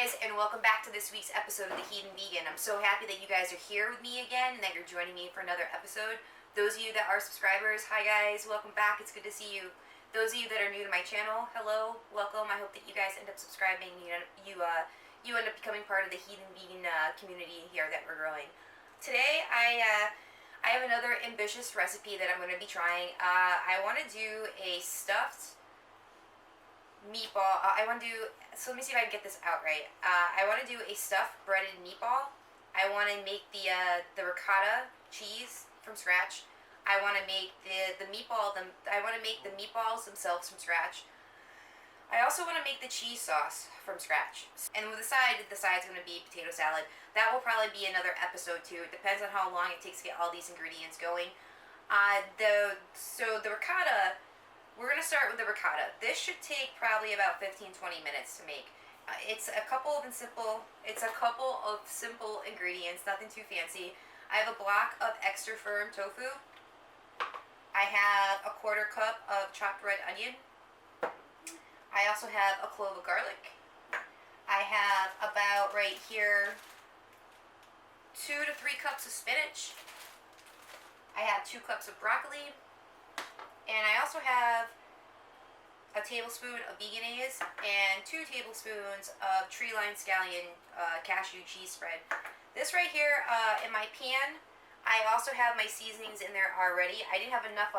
guys, and welcome back to this week's episode of The Heathen Vegan. I'm so happy that you guys are here with me again and that you're joining me for another episode. Those of you that are subscribers, hi guys, welcome back. It's good to see you. Those of you that are new to my channel, hello, welcome. I hope that you guys end up subscribing. You end up becoming part of the Heathen Vegan community here that we're growing. Today, I have another ambitious recipe that I'm going to be trying. I want to do a stuffed meatball. So let me see if I can get this out right. I want to do a stuffed breaded meatball. I want to make the ricotta cheese from scratch. I want to make the meatballs themselves from scratch. I also want to make the cheese sauce from scratch. And with the side's going to be potato salad. That will probably be another episode too. It depends on how long it takes to get all these ingredients going. So the ricotta, we're going to start with the ricotta. This should take probably about 15-20 minutes to make. It's a couple of simple ingredients, nothing too fancy. I have a block of extra firm tofu. I have a 1/4 cup of chopped red onion. I also have a clove of garlic. I have about right here 2 to 3 cups of spinach. I have 2 cups of broccoli. And I also have a tablespoon of veganese and 2 tablespoons of tree-lined scallion cashew cheese spread. This right here in my pan, I also have my seasonings in there already. I didn't have enough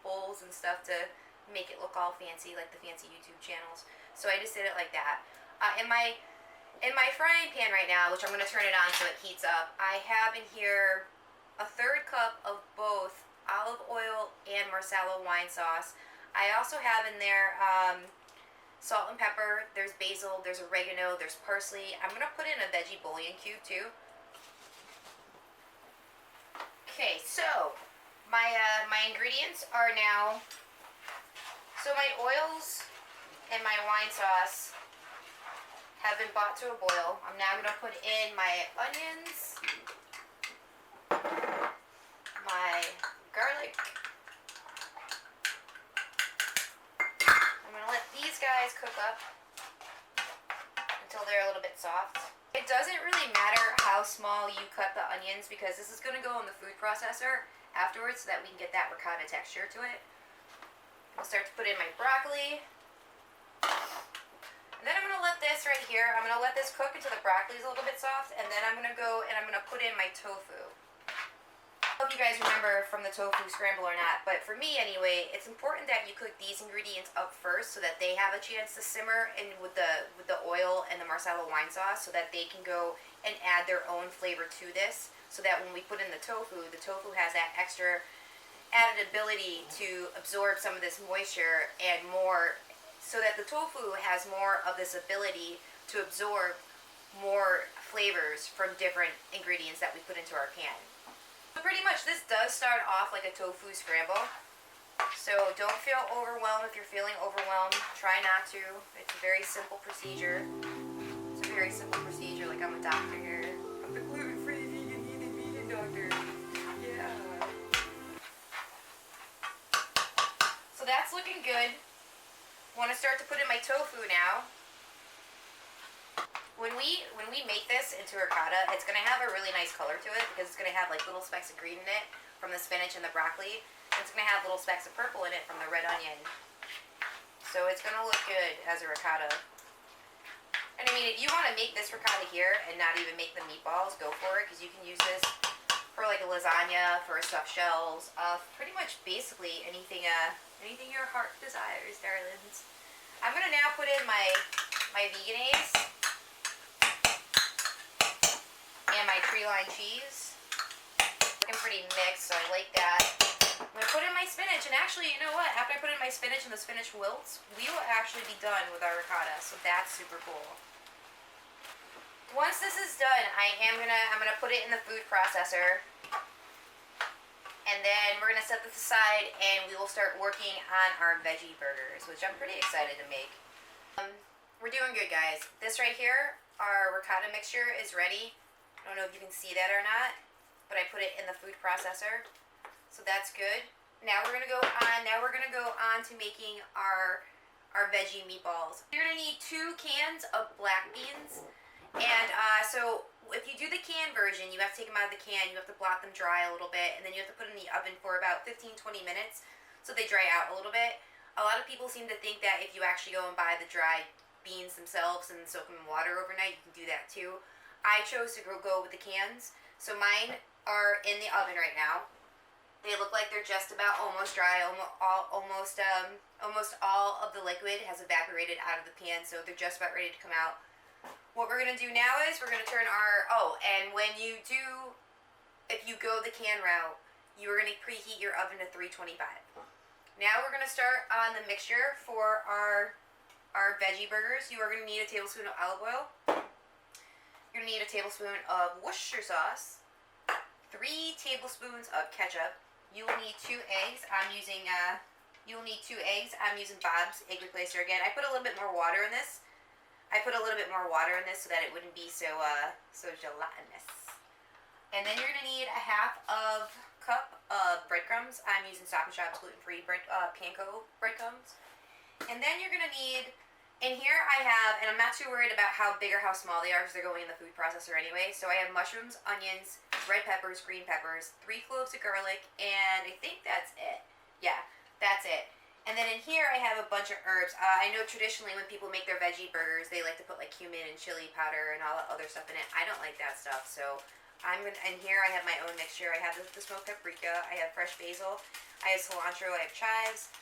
bowls and stuff to make it look all fancy like the fancy YouTube channels, so I just did it like that. In my frying pan right now, which I'm going to turn it on so it heats up, I have in here a 1/3 cup of both olive oil and marsala wine sauce. I also have in there salt and pepper. There's basil, there's oregano, there's parsley. I'm going to put in a veggie bouillon cube too. Okay, so my ingredients are now, so my oils and my wine sauce have been brought to a boil. I'm now going to put in my onions, my garlic. I'm going to let these guys cook up until they're a little bit soft. It doesn't really matter how small you cut the onions because this is going to go in the food processor afterwards so that we can get that ricotta texture to it. I'll start to put in my broccoli. And then I'm going to let this right here, I'm going to let this cook until the broccoli is a little bit soft, and then I'm going to go and I'm going to put in my tofu. I hope you guys remember from the tofu scramble or not, but for me anyway, it's important that you cook these ingredients up first so that they have a chance to simmer in with the oil and the marsala wine sauce so that they can go and add their own flavor to this, so that when we put in the tofu has that extra added ability to absorb some of this moisture and more, so that the tofu has more of this ability to absorb more flavors from different ingredients that we put into our pan. So pretty much this does start off like a tofu scramble. So don't feel overwhelmed if you're feeling overwhelmed. Try not to. It's a very simple procedure. It's a very simple procedure, like I'm a doctor here. I'm the gluten-free vegan doctor. Yeah. So that's looking good. Want to start to put in my tofu now. When we make this into ricotta, it's going to have a really nice color to it because it's going to have like little specks of green in it from the spinach and the broccoli. It's going to have little specks of purple in it from the red onion. So it's going to look good as a ricotta. And I mean, if you want to make this ricotta here and not even make the meatballs, go for it, because you can use this for like a lasagna, for stuffed shells, pretty much basically anything your heart desires, darlings. I'm going to now put in my veganese and my tree-lined cheese. Looking pretty mixed, so I like that. I'm going to put in my spinach, and actually, you know what? After I put in my spinach and the spinach wilts, we will actually be done with our ricotta, so that's super cool. Once this is done, I'm gonna put it in the food processor, and then we're gonna set this aside, and we will start working on our veggie burgers, which I'm pretty excited to make. We're doing good, guys. This right here, our ricotta mixture is ready. I don't know if you can see that or not, but I put it in the food processor, so that's good. Now we're gonna go on to making our veggie meatballs. You're gonna need 2 cans of black beans. And so if you do the can version, you have to take them out of the can, you have to blot them dry a little bit, and then you have to put them in the oven for about 15-20 minutes so they dry out a little bit. A lot of people seem to think that if you actually go and buy the dry beans themselves and soak them in water overnight, you can do that too. I chose to go with the cans, so mine are in the oven right now. They look like they're just about almost dry. Almost all of the liquid has evaporated out of the pan, so they're just about ready to come out. What we're gonna do now is we're gonna turn our and when you do, if you go the can route, you are gonna preheat your oven to 325. Now we're gonna start on the mixture for our veggie burgers. You are gonna need a tablespoon of olive oil. You're gonna need a tablespoon of Worcestershire sauce, 3 tablespoons of ketchup. You will need 2 eggs. You'll need 2 eggs. I'm using Bob's egg replacer again. I put a little bit more water in this. So that it wouldn't be so gelatinous. And then you're gonna need a half of cup of breadcrumbs. I'm using Stop and Shop's gluten-free panko breadcrumbs. And then you're gonna need, in here I have, and I'm not too worried about how big or how small they are because they're going in the food processor anyway. So I have mushrooms, onions, red peppers, green peppers, 3 cloves of garlic, and I think that's it. Yeah, that's it. And then in here I have a bunch of herbs. I know traditionally when people make their veggie burgers, they like to put like cumin and chili powder and all that other stuff in it. I don't like that stuff, so and here I have my own mixture. I have the smoked paprika, I have fresh basil, I have cilantro, I have chives,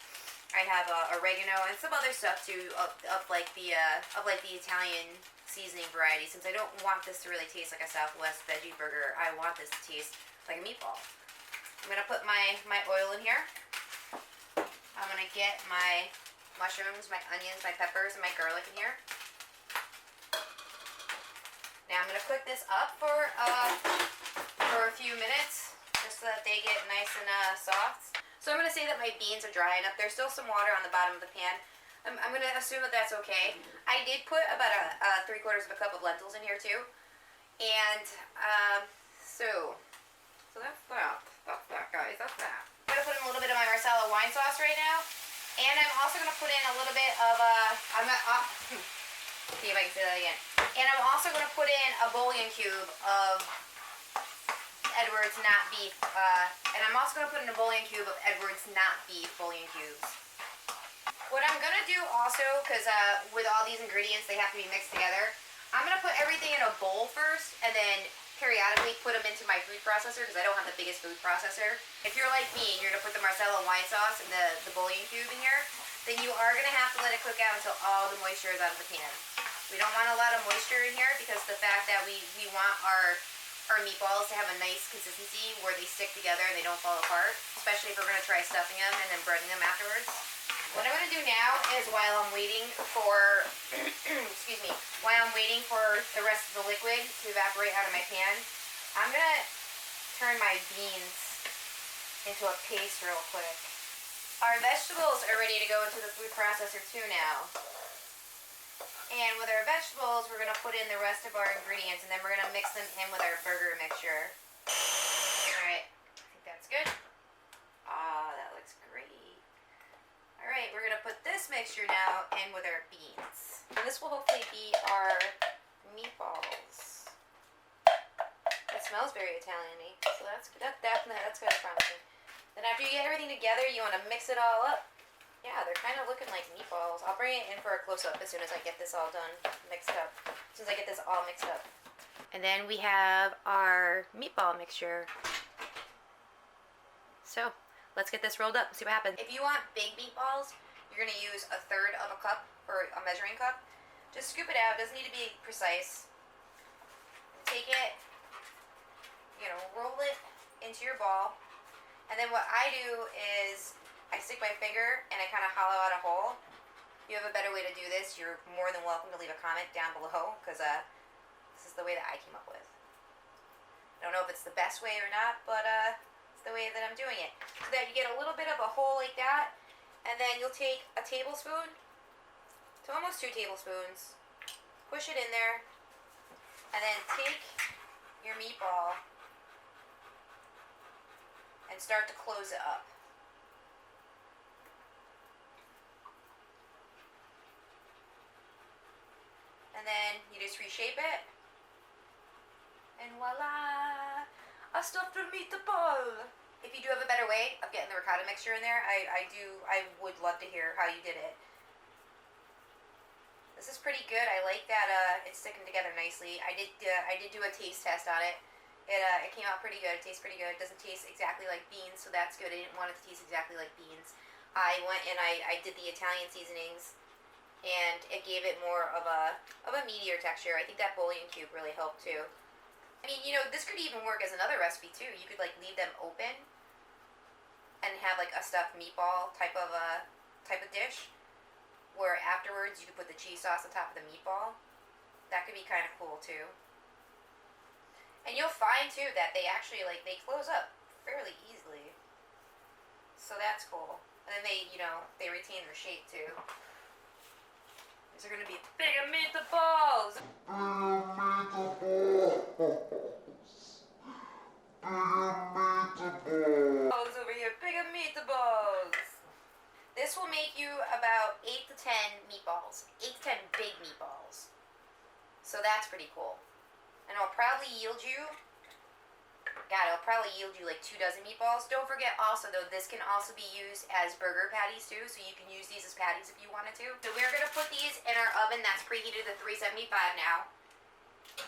I have oregano and some other stuff too of like the Italian seasoning variety. Since I don't want this to really taste like a Southwest veggie burger, I want this to taste like a meatball. I'm gonna put my oil in here. I'm gonna get my mushrooms, my onions, my peppers, and my garlic in here. Now I'm gonna cook this up for a few minutes, just so that they get nice and soft. So I'm gonna say that my beans are dry enough. There's still some water on the bottom of the pan. I'm gonna assume that that's okay. I did put about a 3/4 of a cup of lentils in here too, and so that's that, guys. That's that. I'm gonna put in a little bit of my Marsala wine sauce right now, and I'm also gonna put in a little bit of see if I can say that again. And I'm also gonna put in a bouillon cube of Edwards not beef, and I'm also gonna put in a bouillon cube of Edwards not beef bouillon cubes. What I'm gonna do also, because with all these ingredients they have to be mixed together, I'm gonna put everything in a bowl first, and then periodically put them into my food processor because I don't have the biggest food processor. If you're like me and you're gonna put the Marsala wine sauce and the bouillon cube in here, then you are gonna have to let it cook out until all the moisture is out of the pan. We don't want a lot of moisture in here because the fact that we want our meatballs to have a nice consistency where they stick together and they don't fall apart, especially if we're gonna try stuffing them and then breading them afterwards. What I'm gonna do now is while I'm waiting for while I'm waiting for the rest of the liquid to evaporate out of my pan, I'm gonna turn my beans into a paste real quick. Our vegetables are ready to go into the food processor too now. And with our vegetables, we're gonna put in the rest of our ingredients, and then we're gonna mix them in with our burger mixture. Alright, I think that's good. Ah, that looks great. Alright, we're going to put this mixture now in with our beans. And this will hopefully be our meatballs. It smells very Italian-y, so that's kind of promising. Then after you get everything together, you want to mix it all up. Yeah, they're kind of looking like meatballs. I'll bring it in for a close-up as soon as I get this all done, mixed up. As soon as I get this all mixed up. And then we have our meatball mixture. So, let's get this rolled up and see what happens. If you want big meatballs, you're going to use 1/3 of a cup for a measuring cup. Just scoop it out. It doesn't need to be precise. Take it, roll it into your ball. And then what I do is I stick my finger and I kind of hollow out a hole. If you have a better way to do this, you're more than welcome to leave a comment down below because this is the way that I came up with. I don't know if it's the best way or not, but the way that I'm doing it, so that you get a little bit of a hole like that, and then you'll take a tablespoon to almost 2 tablespoons, push it in there, and then take your meatball and start to close it up. And then you just reshape it And voila! A stuffed meatball! If you do have a better way of getting the ricotta mixture in there, I would love to hear how you did it. This is pretty good. I like that it's sticking together nicely. I did do a taste test on it. It came out pretty good. It tastes pretty good. It doesn't taste exactly like beans, so that's good. I didn't want it to taste exactly like beans. I went and I did the Italian seasonings, and it gave it more of a meatier texture. I think that bouillon cube really helped too. I mean, you know, this could even work as another recipe too. You could like leave them open and have like a stuffed meatball type of dish, where afterwards you could put the cheese sauce on top of the meatball. That could be kind of cool too. And you'll find too that they actually like they close up fairly easily. So that's cool. And then they, you know, they retain their shape too. These are gonna be bigger meatballs. Meatballs over here, bigger meatballs. This will make you about 8 to 10 meatballs. 8 to 10 big meatballs. So that's pretty cool. And it'll probably yield you, it'll probably yield you like 2 dozen meatballs. Don't forget also though, this can also be used as burger patties too, so you can use these as patties if you wanted to. So we're gonna put these in our oven that's preheated to 375 now.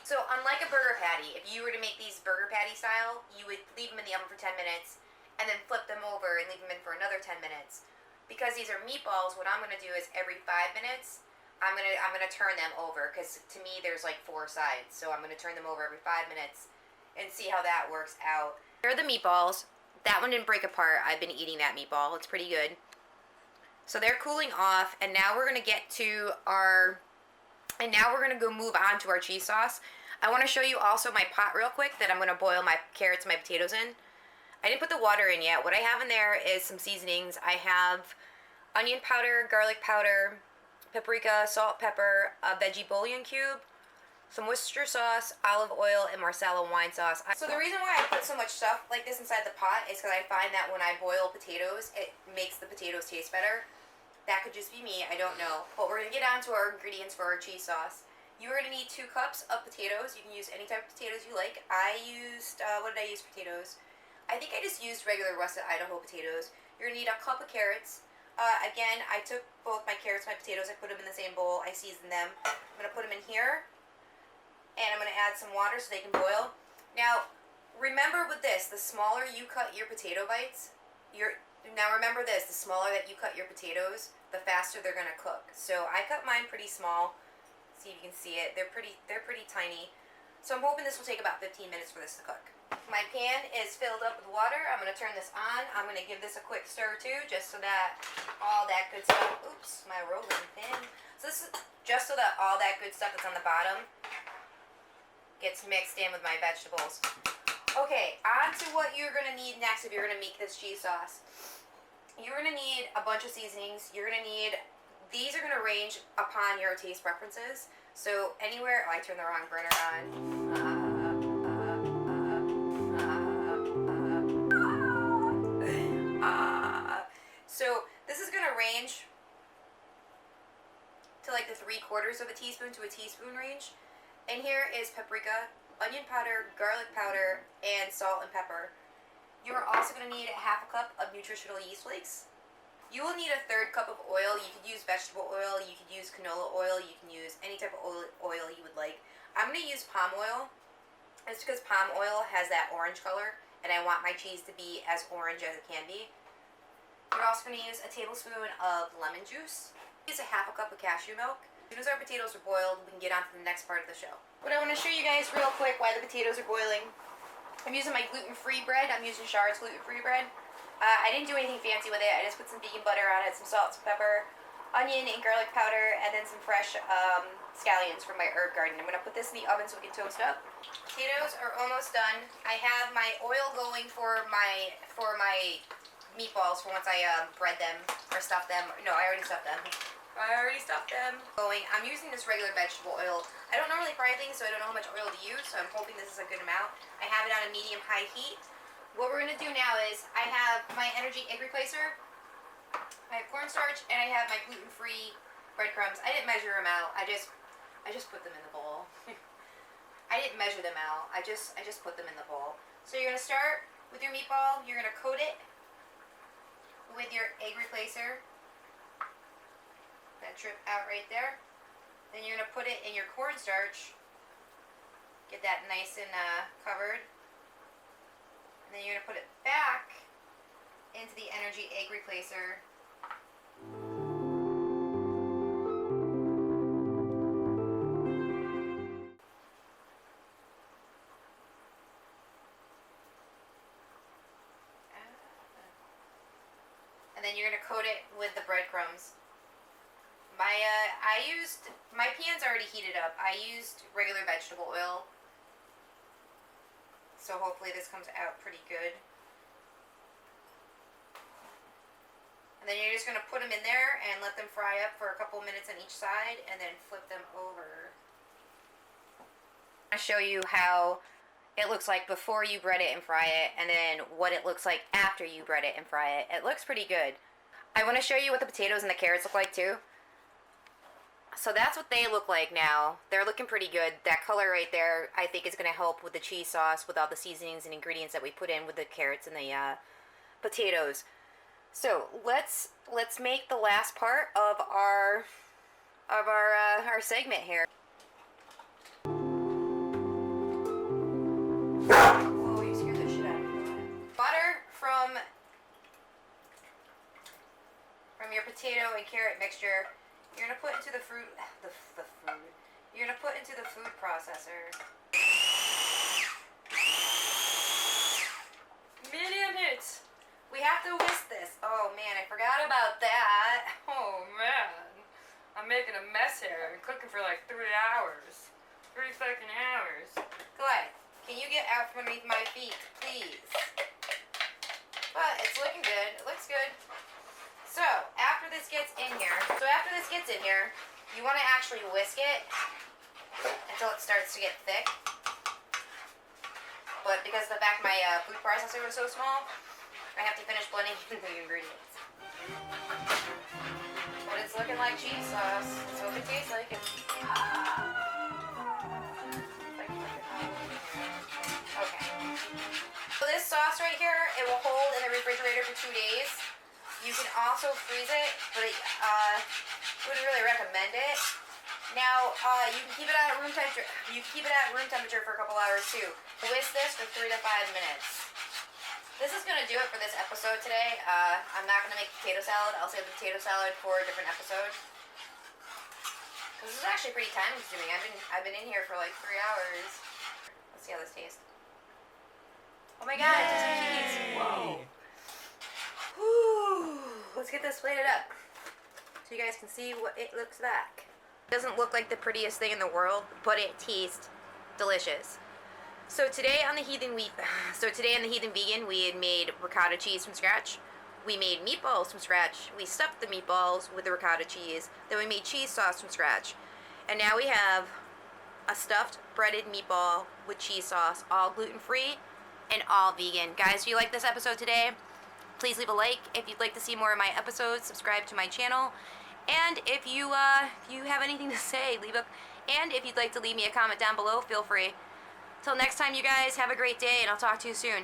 So unlike a burger patty, if you were to make these burger patty style, you would leave them in the oven for 10 minutes and then flip them over and leave them in for another 10 minutes. Because these are meatballs, what I'm gonna do is every 5 minutes, I'm gonna turn them over, because to me there's like 4 sides, so I'm gonna turn them over every 5 minutes and see how that works out. Here are the meatballs. That one didn't break apart. I've been eating that meatball. It's pretty good. So they're cooling off, and now we're gonna get to our, and now we're gonna go move on to our cheese sauce. I want to show you also my pot real quick that I'm gonna boil my carrots and my potatoes in. I didn't put the water in yet. What I have in there is some seasonings. I have onion powder, garlic powder, paprika, salt, pepper, a veggie bouillon cube, some Worcestershire sauce, olive oil, and Marsala wine sauce. So the reason why I put so much stuff like this inside the pot is because I find that when I boil potatoes, it makes the potatoes taste better. That could just be me, I don't know. But we're going to get on to our ingredients for our cheese sauce. You're going to need 2 cups of potatoes. You can use any type of potatoes you like. I used, what did I use for potatoes? I think I just used regular russet Idaho potatoes. You're going to need a cup of carrots. Again, I took both my carrots and my potatoes, I put them in the same bowl, I seasoned them. I'm going to put them in here, and I'm going to add some water so they can boil. Now, remember with this, the smaller you cut your potato bites, now remember this, the smaller that you cut your potatoes, the faster they're going to cook. So I cut mine pretty small. See if you can see it. They're pretty tiny. So I'm hoping this will take about 15 minutes for this to cook. My pan is filled up with water. I'm going to turn this on. I'm going to give this a quick stir too, just so that all that good stuff, oops, my rolling pin. So this is just so that all that good stuff that's on the bottom gets mixed in with my vegetables. Okay, on to what you're going to need next if you're going to make this cheese sauce. You're going to need a bunch of seasonings. You're going to need, these are going to range upon your taste preferences. So anywhere, oh, I turned the wrong burner on. So this is going to range to like the 3/4 of a teaspoon to a teaspoon range. And here is paprika, onion powder, garlic powder, and salt and pepper. You are also going to need 1/2 cup of nutritional yeast flakes. You will need a 1/3 cup of oil. You could use vegetable oil, you could use canola oil, you can use any type of oil you would like. I'm going to use palm oil. It's because palm oil has that orange color, and I want my cheese to be as orange as it can be. You're also going to use a tablespoon of lemon juice. Use a 1/2 cup of cashew milk. As soon as our potatoes are boiled, we can get on to the next part of the show. But I want to show you guys real quick why the potatoes are boiling. I'm using my gluten-free bread. I'm using Char's gluten-free bread. I didn't do anything fancy with it. I just put some vegan butter on it, some salt, some pepper, onion and garlic powder, and then some fresh scallions from my herb garden. I'm going to put this in the oven so we can toast up. Potatoes are almost done. I have my oil going for my meatballs for once I bread them or stuff them. No, I already stuffed them. I'm using this regular vegetable oil. I don't normally fry things, so I don't know how much oil to use, so I'm hoping this is a good amount. I have it on a medium-high heat. What we're going to do now is I have my energy egg replacer, I have cornstarch, and I have my gluten-free breadcrumbs. I didn't measure them out. I just put them in the bowl. I didn't measure them out. I just put them in the bowl. So you're gonna start with your meatball. You're gonna coat it with your egg replacer. That drip out right there. Then you're gonna put it in your cornstarch. Get that nice and covered. And then you're gonna put it back into the energy egg replacer. And then you're gonna coat it with the breadcrumbs. My pan's already heated up. I used regular vegetable oil. So hopefully this comes out pretty good. And then you're just gonna put them in there and let them fry up for a couple minutes on each side and then flip them over. I'll show you how it looks like before you bread it and fry it, and then what it looks like after you bread it and fry it. It looks pretty good. I want to show you what the potatoes and the carrots look like too. So that's what they look like now. They're looking pretty good. That color right there, I think, is going to help with the cheese sauce, with all the seasonings and ingredients that we put in with the carrots and the potatoes. So let's make the last part of our segment here. Whoa, you scared the shit out of me. Butter from your potato and carrot mixture. You're gonna put into the food. You're gonna put into the food processor. Medium hits. We have to whisk this. Oh man, I forgot about that. Oh man, I'm making a mess here. I'm cooking for like 3 hours. 3 fucking hours. Glad. Can you get out from underneath my feet, please? But it's looking good. It looks good. So, after this gets in here, you want to actually whisk it until it starts to get thick. But because the back of my food processor was so small, I have to finish blending in the ingredients. But it's looking like cheese sauce. That's what it tastes like. Okay. So this sauce right here, it will hold in the refrigerator for 2 days. You can also freeze it, but wouldn't really recommend it. Now, you can keep it at room temperature. You can keep it at room temperature for a couple hours too. Whisk this for 3 to 5 minutes. This is gonna do it for this episode today. I'm not gonna make potato salad. I'll save the potato salad for a different episode. This is actually pretty time consuming. I've been in here for like 3 hours. Let's see how this tastes. Oh my god, it's some cheese. Whoa. Whew. Let's get this plated up so you guys can see what it looks like. It doesn't look like the prettiest thing in the world, but it tastes delicious. So today on the Heathen Vegan, we had made ricotta cheese from scratch. We made meatballs from scratch. We stuffed the meatballs with the ricotta cheese. Then we made cheese sauce from scratch. And now we have a stuffed breaded meatball with cheese sauce, all gluten-free and all vegan. Guys, if you like this episode today, please leave a like. If you'd like to see more of my episodes, subscribe to my channel. And if you have anything to say, and if you'd like to leave me a comment down below, feel free. Till next time, you guys, have a great day, and I'll talk to you soon.